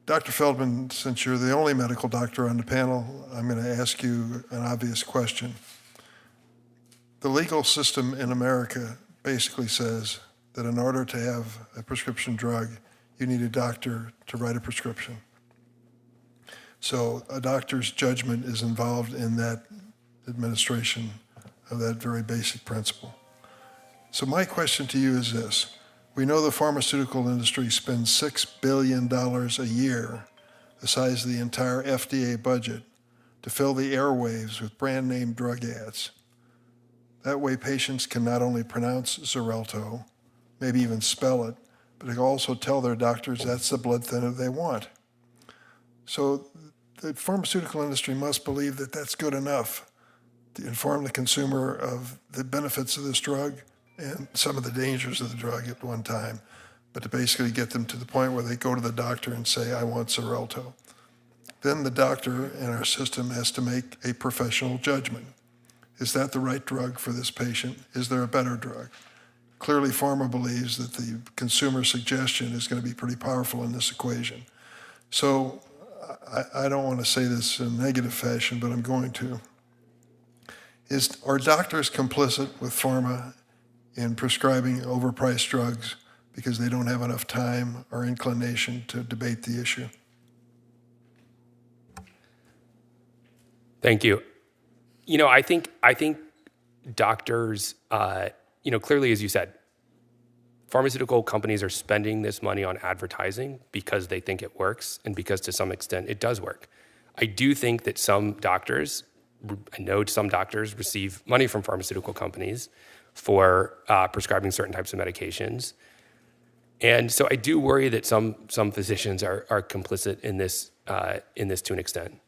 Dr. Feldman, since you're the only medical doctor on the panel, I'm going to ask you an obvious question. The legal system in America basically says that in order to have a prescription drug, you need a doctor to write a prescription. So a doctor's judgment is involved in that administration of that very basic principle. So my question to you is this. We know the pharmaceutical industry spends $6 billion a year, the size of the entire FDA budget, to fill the airwaves with brand name drug ads. That way patients can not only pronounce Xarelto, maybe even spell it, but they can also tell their doctors that's the blood thinner they want. So the pharmaceutical industry must believe that that's good enough to inform the consumer of the benefits of this drug and some of the dangers of the drug at one time, but to basically get them to the point where they go to the doctor and say, I want Xarelto. Then the doctor in our system has to make a professional judgment. Is that the right drug for this patient? Is there a better drug? Clearly, Pharma believes that the consumer suggestion is going to be pretty powerful in this equation. So I don't want to say this in a negative fashion, but I'm going to. Are doctors complicit with Pharma in prescribing overpriced drugs because they don't have enough time or inclination to debate the issue? Thank you. I think doctors, clearly, as you said, pharmaceutical companies are spending this money on advertising because they think it works and because to some extent it does work. I do think that I know some doctors receive money from pharmaceutical companies for prescribing certain types of medications. And so I do worry that some physicians are complicit in this to an extent.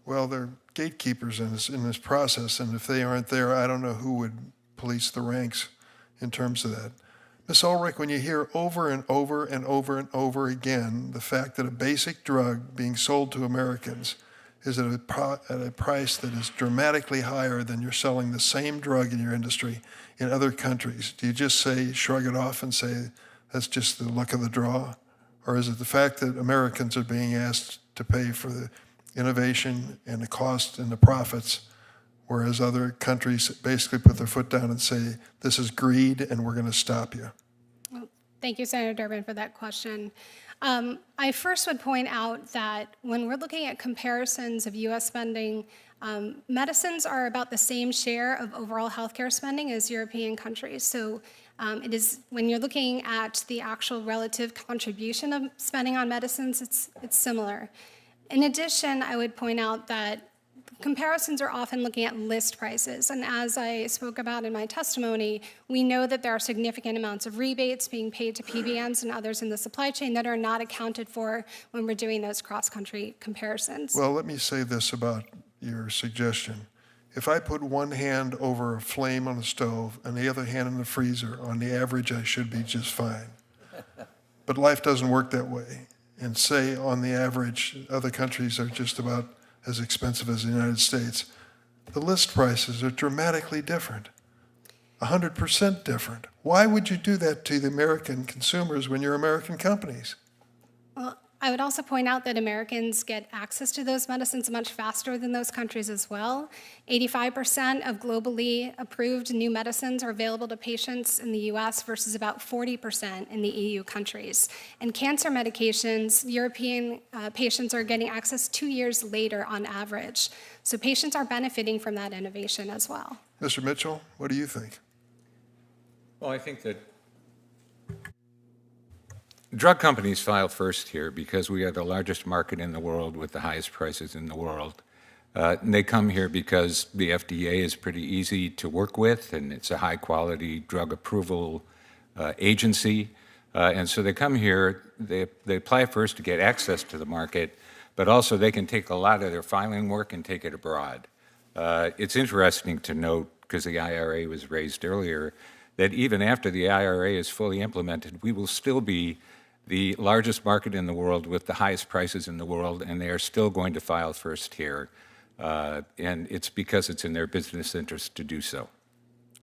Well, they're gatekeepers in this process, and if they aren't there, I don't know who would police the ranks in terms of that. Ms. Ulrich, when you hear over and over and over and over again the fact that a basic drug being sold to Americans is at a price that is dramatically higher than you're selling the same drug in your industry in other countries, do you just shrug it off and say, that's just the luck of the draw? Or is it the fact that Americans are being asked to pay for the innovation and the cost and the profits, whereas other countries basically put their foot down and say, this is greed and we're going to stop you? Well, thank you, Senator Durbin, for that question. I first would point out that when we're looking at comparisons of U.S. spending, medicines are about the same share of overall healthcare spending as European countries. So it is, when you're looking at the actual relative contribution of spending on medicines, it's similar. In addition, I would point out that comparisons are often looking at list prices, and as I spoke about in my testimony, we know that there are significant amounts of rebates being paid to PBMs and others in the supply chain that are not accounted for when we're doing those cross-country comparisons. Well, let me say this about your suggestion. If I put one hand over a flame on the stove and the other hand in the freezer, on the average, I should be just fine. But life doesn't work that way. And say, on the average, other countries are just about as expensive as the United States. The list prices are dramatically different, 100% different. Why would you do that to the American consumers when you're American companies? Well, I would also point out that Americans get access to those medicines much faster than those countries as well. 85% of globally approved new medicines are available to patients in the US versus about 40% in the EU countries. And cancer medications, European patients are getting access 2 years later on average. So patients are benefiting from that innovation as well. Mr. Mitchell, what do you think? Well, I think that drug companies file first here because we are the largest market in the world with the highest prices in the world. And they come here because the FDA is pretty easy to work with, and it's a high-quality drug approval agency. And so they come here, they apply first to get access to the market, but also they can take a lot of their filing work and take it abroad. It's interesting to note, because the IRA was raised earlier, that even after the IRA is fully implemented, we will still be the largest market in the world with the highest prices in the world, and they are still going to file first here. And it's because it's in their business interest to do so.